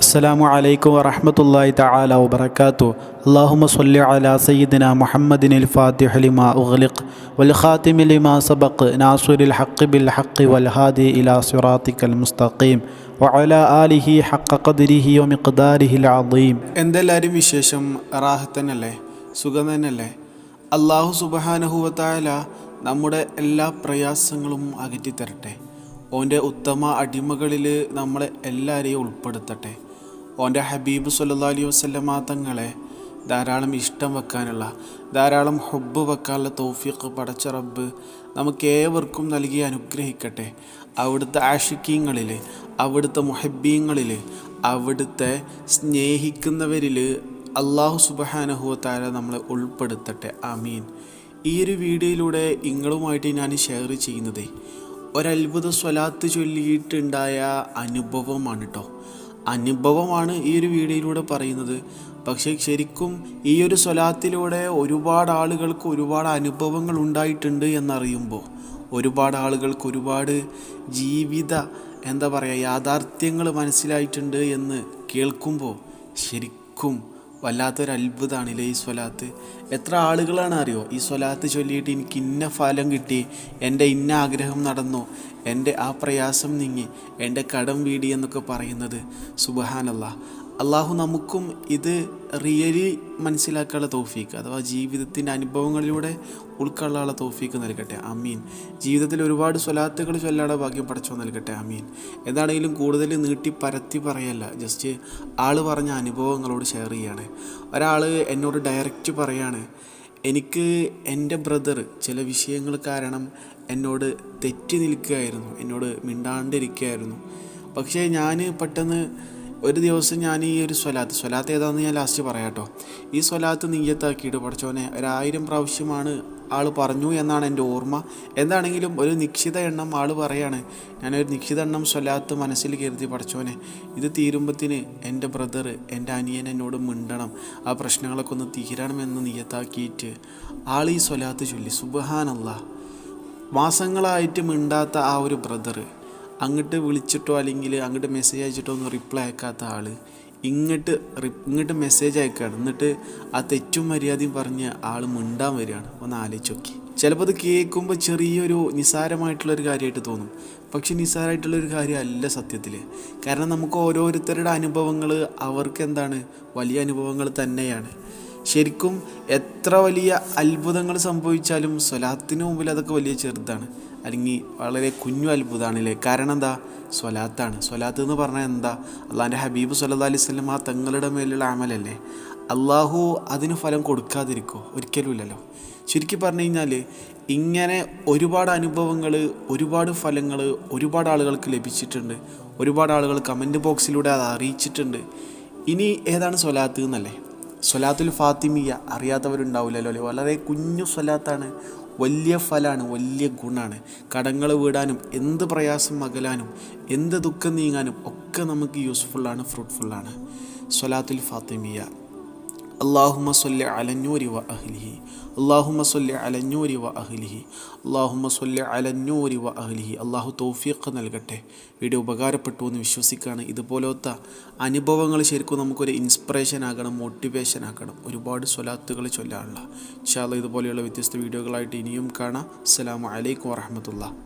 അസ്സലാമു അലൈക്കും വറഹ്മത്തുള്ളാഹി തആല വബറകാതുഹു. അല്ലാഹുമ്മ സ്വല്ലി അലാ സയ്യിദിനാ മുഹമ്മദിനിൽ ഫാത്തിഹി ലിമാ ഉഗ്ലിഖ് വൽ ഖാതിമി ലിമാ സബഖ് നാസിറിൽ ഹഖ് ബിൽ ഹഖ് വൽ ഹാദി ഇലാ സിറാത്തിക്കൽ മുസ്തഖീം വഅലാ ആലിഹി ഹഖ ഖദ്രിഹി വമിഖ്ദാരിഹിൽ അദീം. എന്തെല്ലാവരും വിശേഷം? റാഹത്തന്നല്ലേ? സുഖം തന്നെയല്ലേ? അല്ലാഹു സുബ്ഹാനഹു വ തആല നമ്മുടെ എല്ലാ പ്രയാസങ്ങളും അകറ്റിത്തരട്ടെ. ഓൻ്റെ ഉത്തമ അടിമകളിൽ നമ്മളെ എല്ലാവരെയും ഉൾപ്പെടുത്തട്ടെ. ഓൻ്റെ ഹബീബ് സല്ലല്ലാഹു അലൈഹി വസല്ലമ തങ്ങളെ ധാരാളം ഇഷ്ടം വെക്കാനുള്ള, ധാരാളം ഹുബ്ബ് വെക്കാനുള്ള തൗഫീഖ് പടച്ച റബ്ബ് നമുക്കേവർക്കും നൽകി അനുഗ്രഹിക്കട്ടെ. അവിടുത്തെ ആഷിക്കീങ്ങളിൽ, അവിടുത്തെ മുഹബ്ബീങ്ങളിൽ, അവിടുത്തെ സ്നേഹിക്കുന്നവരിൽ അല്ലാഹു സുബ്ഹാനഹു വ തആല നമ്മളെ ഉൾപ്പെടുത്തട്ടെ. ആമീൻ. ഈ ഒരു വീഡിയോയിലൂടെ നിങ്ങളുമായിട്ട് ഞാൻ ഷെയർ ചെയ്യുന്നത് ഒരത്ഭുത സ്വലാത്ത് ചൊല്ലിയിട്ടുണ്ടായ അനുഭവമാണ് കേട്ടോ. അനുഭവമാണ് ഈ ഒരു വീഡിയോയിലൂടെ പറയുന്നത്. പക്ഷേ ശരിക്കും ഈ ഒരു സ്വലാത്തിലൂടെ ഒരുപാട് ആളുകൾക്ക് ഒരുപാട് അനുഭവങ്ങൾ ഉണ്ടായിട്ടുണ്ട് എന്നറിയുമ്പോൾ, ഒരുപാട് ആളുകൾക്ക് ഒരുപാട് ജീവിത യാഥാർത്ഥ്യങ്ങൾ മനസ്സിലായിട്ടുണ്ട് എന്ന് കേൾക്കുമ്പോൾ ശരിക്കും വല്ലാത്തൊരു അത്ഭുതമാണല്ലേ ഈ സ്വലാത്ത്. എത്ര ആളുകളാണ് അറിയോ ഈ സ്വലാത്ത് ചൊല്ലിയിട്ട് എനിക്ക് ഇന്ന ഫലം കിട്ടി, എൻ്റെ ഇന്ന ആഗ്രഹം നടന്നു, എൻ്റെ ആ പ്രയാസം നീങ്ങി, എൻ്റെ കടം വീടി എന്നൊക്കെ പറയുന്നത്. സുബ്ഹാനല്ലാഹ്. അള്ളാഹു നമുക്കും ഇത് റിയലി മനസ്സിലാക്കാനുള്ള തൗഫീക്ക്, അഥവാ ജീവിതത്തിൻ്റെ അനുഭവങ്ങളിലൂടെ ഉൾക്കൊള്ളാനുള്ള തൗഫീക്ക് നൽകട്ടെ. ആമീൻ. ജീവിതത്തിൽ ഒരുപാട് സ്വലാത്തുകൾ ചൊല്ലാനുള്ള ഭാഗ്യം പടച്ചോ നൽകട്ടെ. ആമീൻ. എന്താണെങ്കിലും കൂടുതൽ നീട്ടി പരത്തി പറയല്ല, ജസ്റ്റ് ആൾ പറഞ്ഞ അനുഭവങ്ങളോട് ഷെയർ ചെയ്യാണ്. ഒരാൾ എന്നോട് ഡയറക്റ്റ് പറയാണ്, എനിക്ക് എൻ്റെ ബ്രദർ ചില വിഷയങ്ങൾ കാരണം എന്നോട് തെറ്റി നിൽക്കുകയായിരുന്നു, എന്നോട് മിണ്ടാണ്ടിരിക്കുകയായിരുന്നു. പക്ഷേ ഞാൻ പെട്ടെന്ന് ഒരു ദിവസം ഞാൻ ഈ ഒരു സ്വലാത്ത് ഏതാണെന്ന് ഞാൻ ലാസ്റ്റ് പറയാം കേട്ടോ. ഈ സ്വലാത്ത് നിയ്യത്താക്കിയിട്ട് പടച്ചോനെ 1000 പ്രാവശ്യമാണ് ആൾ പറഞ്ഞു എന്നാണ് എൻ്റെ ഓർമ്മ. എന്താണെങ്കിലും ഒരു നിശ്ചിത എണ്ണം ആൾ പറയാണ്. ഞാനൊരു നിശ്ചിത എണ്ണം സ്വലാത്ത് മനസ്സിൽ കരുതി, പടച്ചോനെ ഇത് തീരുമ്പത്തിന് എൻ്റെ ബ്രദർ, എൻ്റെ അനിയൻ എന്നോട് മിണ്ടണം, ആ പ്രശ്നങ്ങളൊക്കെ ഒന്ന് തീരണമെന്ന് നിയ്യത്താക്കിയിട്ട് ആൾ ഈ സ്വലാത്ത് ചൊല്ലി. സുബ്ഹാനല്ലാഹ്. മാസങ്ങളായിട്ട് മിണ്ടാത്ത ആ ഒരു ബ്രദർ അങ്ങോട്ട് വിളിച്ചിട്ടോ അല്ലെങ്കിൽ അങ്ങോട്ട് മെസ്സേജ് അയച്ചിട്ടോ ഒന്നും റിപ്ലൈ അയക്കാത്ത ആൾ ഇങ്ങോട്ട് മെസ്സേജ് അയക്കുകയാണ്. എന്നിട്ട് ആ തെറ്റും മര്യാദയും പറഞ്ഞ് ആൾ മിണ്ടാൻ വരികയാണ്. ഒന്ന് ആലോചിച്ച് നോക്കി. ചിലപ്പോൾ അത് കേൾക്കുമ്പോൾ ചെറിയൊരു നിസ്സാരമായിട്ടുള്ളൊരു കാര്യമായിട്ട് തോന്നും. പക്ഷെ നിസ്സാരമായിട്ടുള്ളൊരു കാര്യമല്ല സത്യത്തിൽ. കാരണം നമുക്ക് ഓരോരുത്തരുടെ അനുഭവങ്ങൾ അവർക്ക് വലിയ അനുഭവങ്ങൾ തന്നെയാണ്. ശരിക്കും എത്ര വലിയ അത്ഭുതങ്ങൾ സംഭവിച്ചാലും സ്വലാത്തിന് മുമ്പിൽ അതൊക്കെ വലിയ ചെറുതാണ്, അല്ലെങ്കിൽ വളരെ കുഞ്ഞു അത്ഭുതമാണല്ലേ. കാരണം സ്വലാത്താണ്. സ്വലാത്ത് എന്ന് പറഞ്ഞാൽ അള്ളാഹിൻ്റെ ഹബീബ് സല്ലല്ലാഹു അലൈഹി വസല്ലം ആ തങ്ങളുടെ മേലുള്ള അമലല്ലേ. അള്ളാഹു അതിന് ഫലം കൊടുക്കാതിരിക്കുമോ? ഒരിക്കലും ഇല്ലല്ലോ. ചുരുക്കി പറഞ്ഞു കഴിഞ്ഞാൽ ഇങ്ങനെ ഒരുപാട് അനുഭവങ്ങൾ, ഒരുപാട് ഫലങ്ങൾ ഒരുപാട് ആളുകൾക്ക് ലഭിച്ചിട്ടുണ്ട്. ഒരുപാട് ആളുകൾ കമൻറ്റ് ബോക്സിലൂടെ അത് അറിയിച്ചിട്ടുണ്ട്. ഇനി ഏതാണ് സ്വലാത്ത് എന്നല്ലേ? സ്വലാത്തുൽ ഫാത്തിമിയ അറിയാത്തവരുണ്ടാവില്ലല്ലോ അല്ലേ. വളരെ കുഞ്ഞു സ്വലാത്താണ്, വലിയ ഫലമാണ്, വലിയ ഗുണമാണ്. കടങ്ങൾ വീടാനും, എന്ത് പ്രയാസം അകലാനും, എന്ത് ദുഃഖം നീങ്ങാനും ഒക്കെ നമുക്ക് യൂസ്ഫുള്ളാണ്, ഫ്രൂട്ട്ഫുള്ളാണ് സ്വലാത്തുൽ ഫാത്തിമിയ. അല്ലാഹുമ്മ സ്വല്ലി അലന്നൂരി വ അഹ്ലിഹി, അല്ലാഹുമ്മ സ്വല്ലി അലന്നൂരി വ അഹ്ലിഹി, അല്ലാഹുമ്മ സ്വല്ലി അലന്നൂരി വ അഹ്ലിഹി. അള്ളാഹു തൗഫീഖ് നൽകട്ടെ. വീഡിയോ ഉപകാരപ്പെട്ടു എന്ന് വിശ്വസിക്കുകയാണ്. ഇതുപോലത്തെ അനുഭവങ്ങൾ ശരിക്കും നമുക്കൊരു ഇൻസ്പിറേഷൻ ആകണം, മോട്ടിവേഷൻ ആക്കണം. ഒരുപാട് സ്വലാത്തുകൾ ചൊല്ലാനുള്ള. ഇൻഷാ അല്ലാഹ് ഇതുപോലെയുള്ള വ്യത്യസ്ത വീഡിയോകളായിട്ട് ഇനിയും കാണാം. അസ്സലാമു അലൈക്കും വറഹ്മത്തുള്ളാഹി.